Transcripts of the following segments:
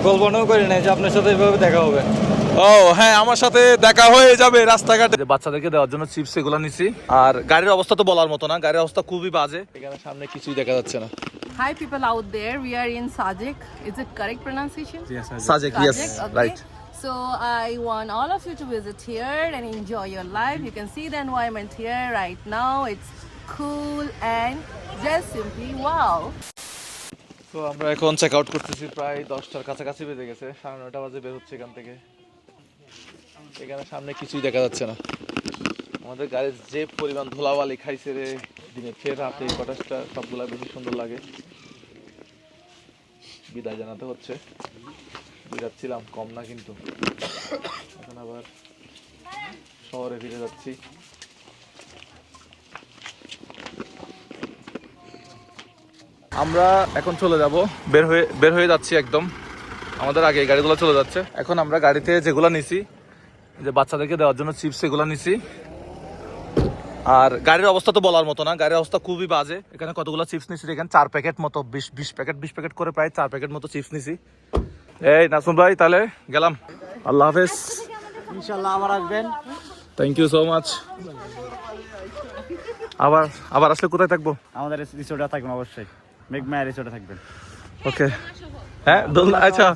কল্পনাও করি নাই যে আপনার সাথে এভাবে দেখা হবে। ও হ্যাঁ, আমার সাথে দেখা হয়ে যাবে রাস্তাঘাটে। বাচ্চাদেরকে দেওয়ার জন্য চিপস এগুলো নিছি। আর গাড়ির অবস্থা তো বলার মতো না, গাড়ির অবস্থা খুবই বাজে। এখানে সামনে কিছুই দেখা যাচ্ছে না। Hi people out there, we are in Sajik. Is it correct pronunciation? Yes, Sajik, yes, okay. right. So I want all of you to visit here and enjoy your life. You can see the environment here right now. It's cool and just simply wow. তো আমরা এখন check out করতেছি, প্রায় 10টার কাছাকাছি বেজে গেছে। 9:30 বাজে বের হচ্ছে এখান থেকে। এখানে সামনে কিছুই দেখা যাচ্ছে না। আমাদের গাড়ির যে পরিমাণ ধুলাবালি খাইছে রে দিনে, ফের রাতে এই কটেজটা সবগুলা বেশি সুন্দর লাগে। বিদায় জানাতে হচ্ছে, যাচ্ছিলাম কম না কিন্তু। এখন আবার শহরে ফিরে যাচ্ছি। আমরা এখন চলে যাব, বের হয়ে যাচ্ছি একদম। আমাদের আগে গাড়িগুলো চলে যাচ্ছে। এখন আমরা গাড়িতে যেগুলো নিছি, যে বাচ্চাদেরকে দেওয়ার জন্য চিপস এগুলো নিছি। আর গাড়ির অবস্থা তো বলার মতো না, গাড়ির অবস্থা খুবই বাজে। এখানে কতগুলো চিপস নিছি, এখানে 4 প্যাকেট মতো, 20 প্যাকেট করে প্রায় 4 প্যাকেট মতো চিপস নিছি। এই নাসুম ভাই, তাহলে গেলাম, আল্লাহ হাফেজ। ইনশাআল্লাহ আবার আসবেন। Thank you so much. আবার আসলে কোথায় থাকবো? আমাদের রিসোর্টে থাকবেন অবশ্যই, মেঘমায়া রিসোর্টে থাকবেন। ওকে, হ্যাঁ দোলনা। আচ্ছা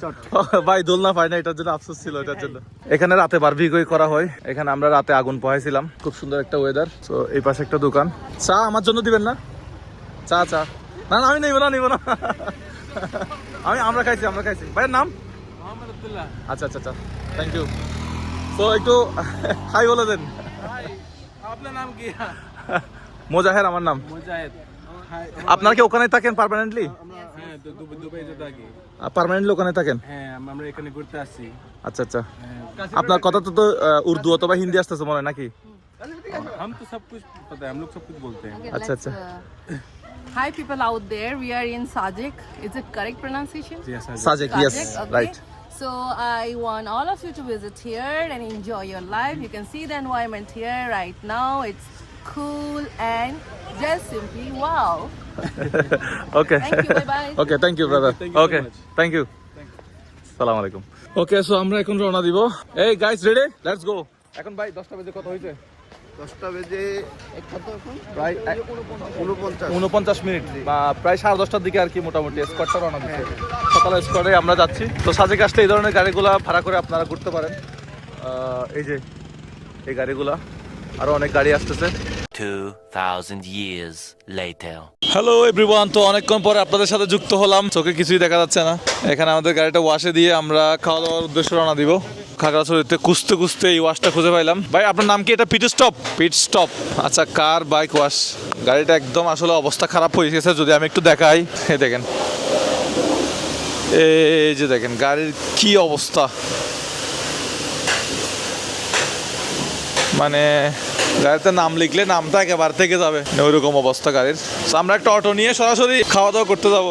ভাই, দোলনা পাই না, এটার জন্য আফসোস ছিল। এটার জন্য এখানে রাতে বারবিকিউ করা হয়। এখানে আমরা রাতে আগুন পোহাইছিলাম। খুব সুন্দর একটা ওয়েদার। তো এই পাশে একটা দোকান। চা আমার জন্য দিবেন না? চা না না, আমি নিব না আমরা খাইছি ভাইয়ের নাম আচ্ছা থ্যাংক ইউ। তো একটু হাই বলে দেন। আপনার নাম কি? মোজাহের আমার নাম। মুজাহিদ। আপনার কি ওখানে থাকেন পার্মানেন্টলি? হ্যাঁ, দুবাইতে থাকি। পার্মানেন্টলি ওখানে থাকেন? হ্যাঁ, আমরা এখানে ঘুরতে আসছি। আচ্ছা। আপনার কথা তো উর্দু অথবা হিন্দি আসতেছে মনে হয় নাকি? हम तो सब कुछ पता है, हम लोग सब कुछ बोलते हैं। Okay, अच्छा, let's, hi people out there, we are in Sajik. Is it correct pronunciation? Yes, Sajik, yes, okay. right. So I want all of you to visit here and enjoy your life. You can see the environment here right now. It's cool and just simply wow. Okay. Thank you, bye-bye. Okay, thank you brother. Thank you so Okay, much. thank you. আসসালামু আলাইকুম। ওকে, so আমরা এখন রওনা দিব। এই guys ready? Let's go. এখন ভাই 10টা বেজে কত হইছে? 10টা বেজে প্রায় 49 মিনিট বা প্রায় 10:30টার দিকে আর কি মোটামুটি স্কোয়াডটা রওনা দিচ্ছে। সকালে স্কোয়াডে আমরা যাচ্ছি। তো সাজেক আসলে এই ধরনের গাড়িগুলো ভাড়া করে আপনারা ঘুরতে পারেন। এই যে এই গাড়িগুলা, আরো অনেক গাড়ি আসতেছে। 2000 years later. হ্যালো এভরিওয়ান, তো অনেকক্ষণ পরে আপনাদের সাথে যুক্ত হলাম। চোখে কিছুই দেখা যাচ্ছে না। এখানে আমাদের গাড়িটা ওয়াশে দিয়ে আমরা খাওয়া দাওয়ার উদ্দেশ্যে রওনা দিব। খাগড়াছড়িতে খুঁজতে এই ওয়াশটা খুঁজে পাইলাম। ভাই আপনার নাম কি? এটা পিট স্টপ। আচ্ছা, কার বাইক ওয়াশ। গাড়িটা একদম আসলে অবস্থা খারাপ হয়ে গেছে। যদি আমি একটু দেখাই, এই দেখেন, এই যে দেখেন গাড়ির কি অবস্থা। মানে গাড়িতে নাম লিখলে নামটা একেবারে থেকে যাবে, ওইরকম অবস্থা গাড়ির। আমরা একটা অটো নিয়ে সরাসরি খাওয়া দাওয়া করতে যাবো।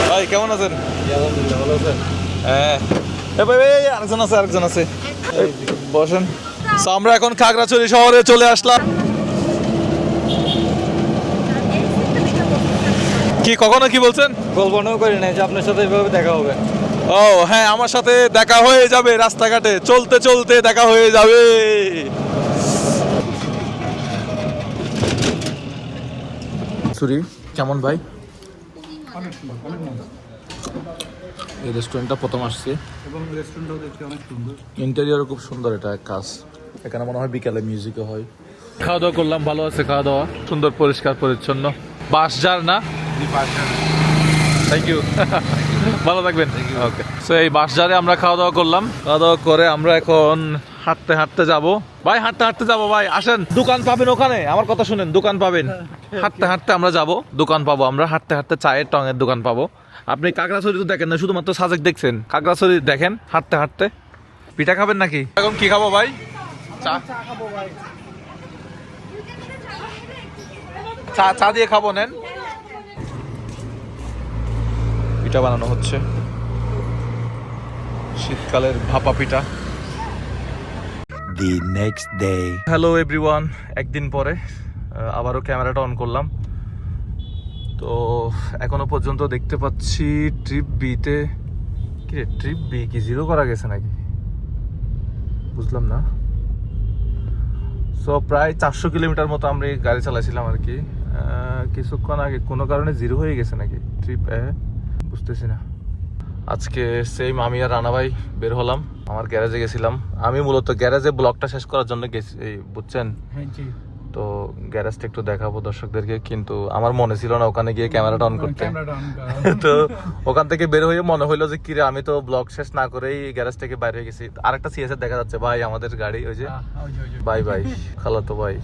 ভাই কেমন আছেন? ভালো আছেন? হ্যাঁ, ভাই আরেকজন আছে, বসেন। আমরা এখন খাগড়াছড়ি শহরে চলে আসলাম। কি কখনো কি বলছেন? কল্পনাও করি নাই যে আপনার সাথে এভাবে দেখা হবে। ও হ্যাঁ, আমার সাথে দেখা হয়ে যাবে রাস্তাঘাটে, চলতে দেখা হয়ে যাবে। কেমন ভাই? এই রেস্টুরেন্টটা প্রথম আসছে এবং রেস্টুরেন্টটাও দেখতে অনেক সুন্দর। ইন্টেরিয়র খুব সুন্দর। এটা কাজ, এখানে মনে হয় বিকালে মিউজিকও হয়। খাওয়া দাওয়া করলাম, ভালো আছে খাওয়া দাওয়া, সুন্দর পরিষ্কার পরিচ্ছন্ন। বাঁশঝাড় না? থ্যাংক ইউ, ভালো থাকবেন। ওকে, সো এই বাঁশঝাড়ে আমরা খাওয়া দাওয়া করলাম। খাওয়া দাওয়া করে আমরা এখন হাঁটতে যাবো। ভাই হাঁটতে যাবো ভাই, আসেন। দোকান পাবেন ওখানে, আমার কথা শুনেন, দোকান পাবেন। হাঁটতে আমরা যাবো, দোকান পাবো আমরা। হাঁটতে চায়ের টঙের দোকান পাবো। আপনি খাগড়াছড়ি তো দেখেন না, শুধুমাত্র সাজেক দেখছেন। খাগড়াছড়ি দেখেন হাঁটতে। পিঠা খাবেন নাকি? এখন কি খাবো ভাই? চা দিয়ে খাবো, নেন। পিঠা বানানো হচ্ছে, শীতকালের ভাপা পিঠা। The next day. Hello everyone, একদিন পরে আবারও ক্যামেরাটা অন করলাম। তো এখনো পর্যন্ত দেখতে পাচ্ছি ট্রিপ বিতে কি রে ট্রিপ বি কি জিরো করা গেছে নাকি বুঝলাম না। সো প্রায় 400 কিলোমিটার মতো আমরা এই গাড়ি চালাইছিলাম আর কি। কিছুক্ষণ আগে কোনো কারণে জিরো হয়ে গেছে নাকি ট্রিপ, বুঝতেছি না। আজকে সেম আমি আর রানা ভাই বের হলাম, আমার গ্যারেজে গেছিলাম। আমি মূলত গ্যারেজে ব্লগটা শেষ করার জন্য গেছি, বুঝছেন। তো গ্যারেজটা একটু দেখাবো দর্শকদেরকে, কিন্তু আমার মনে ছিল না ওখানে গিয়ে ক্যামেরাটা অন করতে। তো ওখান থেকে বের হয়ে মনে হইলো যে কিরে আমি তো ব্লগ শেষ না করেই গ্যারেজ থেকে বাইরে হয়ে গেছি। আরেকটা সিএসএর দেখা যাচ্ছে ভাই, আমাদের গাড়ি ওই যে বাই বাই খালাতো ভাই।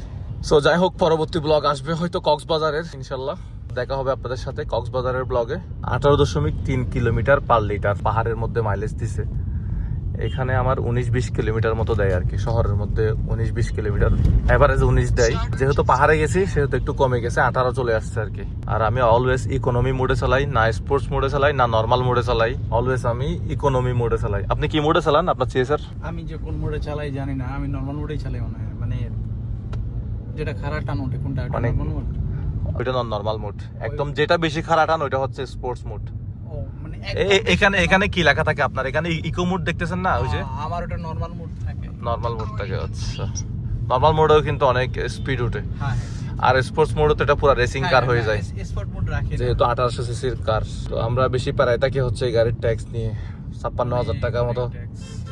সো যাই হোক, পরবর্তী ব্লগ আসবে হয়তো কক্সবাজারের, ইনশাল্লাহ দেখা হবে আপনাদের সাথে কক্সবাজারের ব্লগে। 18.3 কিলোমিটার পার লিটার পাহাড়ের মধ্যে মাইলেজ দিছে। এখানে আমার 19-20 কিলোমিটার মতো দেয় আর কি, শহরের মধ্যে 19-20 কিলোমিটার এভারেজ 19 দেয়। যেহেতু পাহাড়ে গেছি সেহেতু একটু কমে গেছে, 18 চলে আসছে আর কি। আর আমি অলওয়েজ ইকোনমি মোডে চালাই, না স্পোর্টস মোডে চালাই, না নর্মাল মোডে চালাই, অলওয়েজ আমি ইকোনমি মোডে চালাই। আপনি কি মোডে চালান আপনার সিএসআর? আমি যে কোন মোডে চালাই জানি না, আমি নরমাল মোডেই চালাই মনে হয়। মানে যেটা খারাপ টান ওঠে কোনটা, মানে নরমাল মোড? ওইটা নর্মাল মোড একদম। যেটা বেশি খারাপ টান ওইটা হচ্ছে স্পোর্টস মোড। ও মানে এখানে এখানে কি লেখা থাকে আপনার? এখানে ইকো মোড দেখতেছেন না, ওই যে আমার ওটা নরমাল মোড থাকে। নর্মাল মোড থাকে, আচ্ছা। নর্মাল মোডেও কিন্তু অনেক স্পিড ওঠে, হ্যাঁ আর স্পোর্টস মোডে তো এটা পুরো রেসিং কার হয়ে যায়, স্পোর্ট মোড রাখি যেহেতু 1800 সিসির কার। তো আমরা বেশি পারাই থাকি হচ্ছে এই গাড়ির ট্যাক্স নিয়ে। 56,000 টাকা মতো,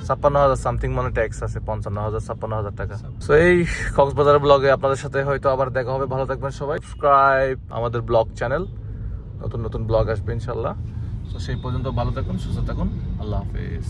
56,000 সামথিং মানে ট্যাক্স আছে, 55,000 56,000 টাকা। তো এই কক্সবাজার ব্লগে আপনাদের সাথে হয়তো আবার দেখা হবে। ভালো থাকবেন সবাই, সাবস্ক্রাইব আমাদের ব্লগ চ্যানেল, নতুন নতুন ব্লগ আসবে ইনশাল্লাহ। তো সেই পর্যন্ত ভালো থাকুন, সুস্থ থাকুন, আল্লাহ হাফেজ।